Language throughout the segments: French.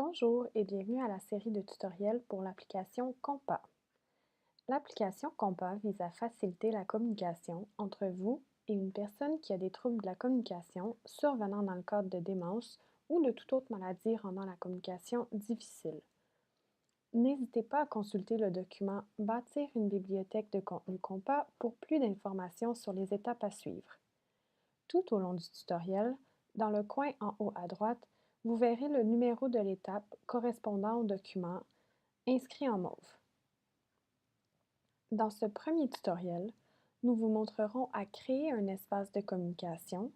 Bonjour et bienvenue à la série de tutoriels pour l'application Compas. L'application Compas vise à faciliter la communication entre vous et une personne qui a des troubles de la communication survenant dans le cadre de démence ou de toute autre maladie rendant la communication difficile. N'hésitez pas à consulter le document Bâtir une bibliothèque de contenu Compas pour plus d'informations sur les étapes à suivre. Tout au long du tutoriel, dans le coin en haut à droite, vous verrez le numéro de l'étape correspondant au document inscrit en mauve. Dans ce premier tutoriel, nous vous montrerons à créer un espace de communication,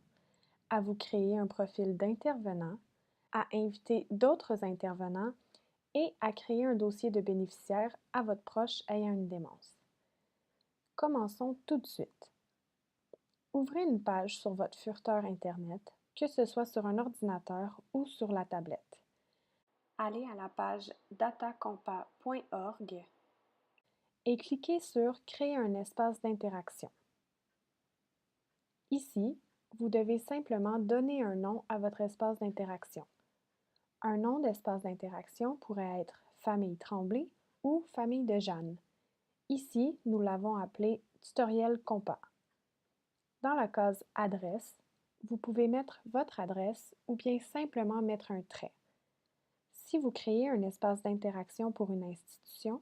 à vous créer un profil d'intervenant, à inviter d'autres intervenants et à créer un dossier de bénéficiaire à votre proche ayant une démence. Commençons tout de suite. Ouvrez une page sur votre furteur Internet, que ce soit sur un ordinateur ou sur la tablette. Allez à la page datacompas.org et cliquez sur Créer un espace d'interaction. Ici, vous devez simplement donner un nom à votre espace d'interaction. Un nom d'espace d'interaction pourrait être Famille Tremblay ou Famille de Jeanne. Ici, nous l'avons appelé Tutoriel Compas. Dans la case Adresse, vous pouvez mettre votre adresse ou bien simplement mettre un trait. Si vous créez un espace d'interaction pour une institution,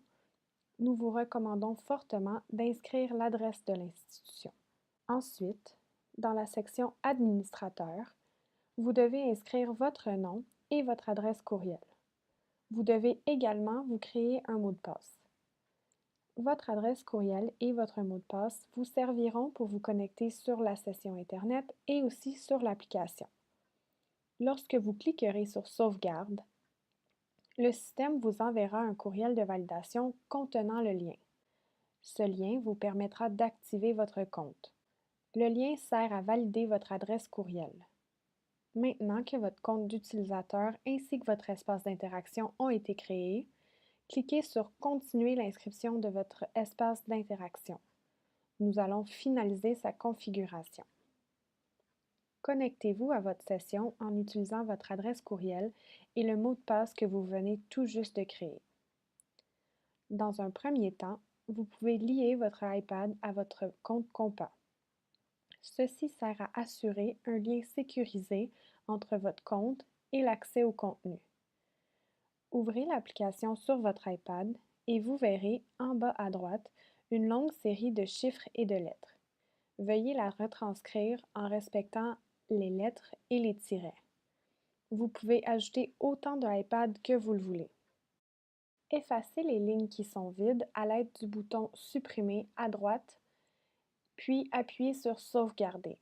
nous vous recommandons fortement d'inscrire l'adresse de l'institution. Ensuite, dans la section Administrateur, vous devez inscrire votre nom et votre adresse courriel. Vous devez également vous créer un mot de passe. Votre adresse courriel et votre mot de passe vous serviront pour vous connecter sur la session Internet et aussi sur l'application. Lorsque vous cliquerez sur Sauvegarde, le système vous enverra un courriel de validation contenant le lien. Ce lien vous permettra d'activer votre compte. Le lien sert à valider votre adresse courriel. Maintenant que votre compte d'utilisateur ainsi que votre espace d'interaction ont été créés, cliquez sur Continuer l'inscription de votre espace d'interaction. Nous allons finaliser sa configuration. Connectez-vous à votre session en utilisant votre adresse courriel et le mot de passe que vous venez tout juste de créer. Dans un premier temps, vous pouvez lier votre iPad à votre compte Compas. Ceci sert à assurer un lien sécurisé entre votre compte et l'accès au contenu. Ouvrez l'application sur votre iPad et vous verrez en bas à droite une longue série de chiffres et de lettres. Veuillez la retranscrire en respectant les lettres et les tirets. Vous pouvez ajouter autant de iPad que vous le voulez. Effacez les lignes qui sont vides à l'aide du bouton Supprimer à droite, puis appuyez sur Sauvegarder.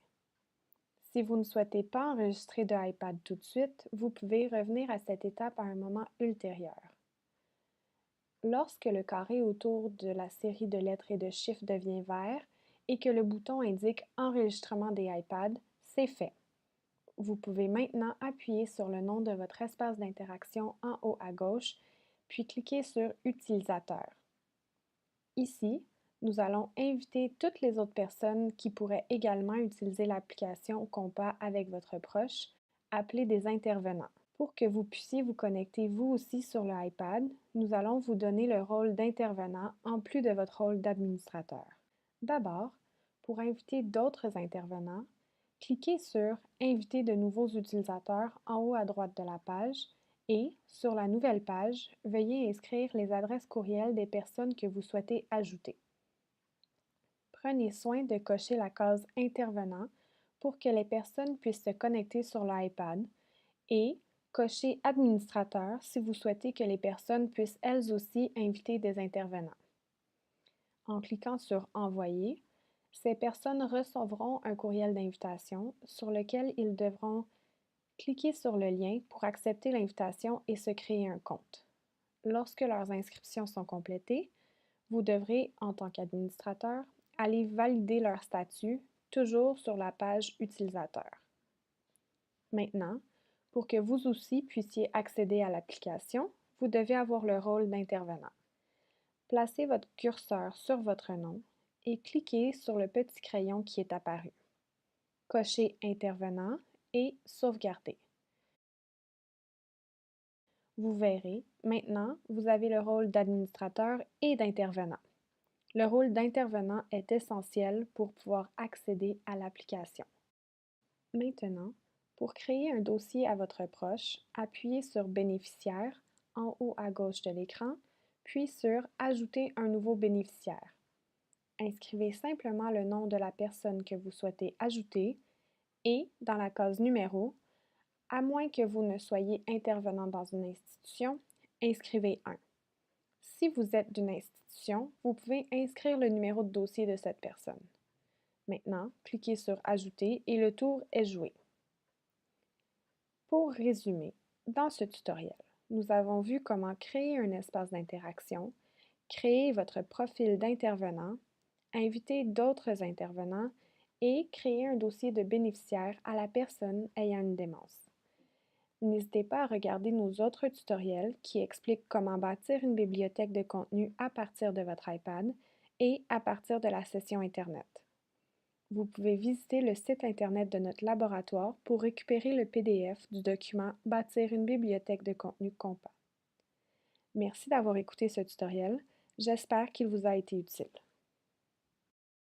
Si vous ne souhaitez pas enregistrer de iPad tout de suite, vous pouvez revenir à cette étape à un moment ultérieur. Lorsque le carré autour de la série de lettres et de chiffres devient vert et que le bouton indique Enregistrement des iPads, c'est fait. Vous pouvez maintenant appuyer sur le nom de votre espace d'interaction en haut à gauche, puis cliquer sur Utilisateur. Ici, nous allons inviter toutes les autres personnes qui pourraient également utiliser l'application Compas avec votre proche, appelés des intervenants. Pour que vous puissiez vous connecter vous aussi sur le iPad, nous allons vous donner le rôle d'intervenant en plus de votre rôle d'administrateur. D'abord, pour inviter d'autres intervenants, cliquez sur Inviter de nouveaux utilisateurs en haut à droite de la page et, sur la nouvelle page, veuillez inscrire les adresses courriel des personnes que vous souhaitez ajouter. Prenez soin de cocher la case Intervenant pour que les personnes puissent se connecter sur l'iPad et cochez Administrateur si vous souhaitez que les personnes puissent elles aussi inviter des intervenants. En cliquant sur Envoyer, ces personnes recevront un courriel d'invitation sur lequel ils devront cliquer sur le lien pour accepter l'invitation et se créer un compte. Lorsque leurs inscriptions sont complétées, vous devrez, en tant qu'administrateur, aller valider leur statut, toujours sur la page Utilisateur. Maintenant, pour que vous aussi puissiez accéder à l'application, vous devez avoir le rôle d'intervenant. Placez votre curseur sur votre nom et cliquez sur le petit crayon qui est apparu. Cochez Intervenant et Sauvegarder. Vous verrez, maintenant, vous avez le rôle d'administrateur et d'intervenant. Le rôle d'intervenant est essentiel pour pouvoir accéder à l'application. Maintenant, pour créer un dossier à votre proche, appuyez sur Bénéficiaire en haut à gauche de l'écran, puis sur Ajouter un nouveau bénéficiaire. Inscrivez simplement le nom de la personne que vous souhaitez ajouter et, dans la case Numéro, à moins que vous ne soyez intervenant dans une institution, inscrivez 1. Si vous êtes d'une institution, vous pouvez inscrire le numéro de dossier de cette personne. Maintenant, cliquez sur Ajouter et le tour est joué. Pour résumer, dans ce tutoriel, nous avons vu comment créer un espace d'interaction, créer votre profil d'intervenant, inviter d'autres intervenants et créer un dossier de bénéficiaire à la personne ayant une démence. N'hésitez pas à regarder nos autres tutoriels qui expliquent comment bâtir une bibliothèque de contenu à partir de votre iPad et à partir de la session Internet. Vous pouvez visiter le site Internet de notre laboratoire pour récupérer le PDF du document Bâtir une bibliothèque de contenu compact. Merci d'avoir écouté ce tutoriel. J'espère qu'il vous a été utile.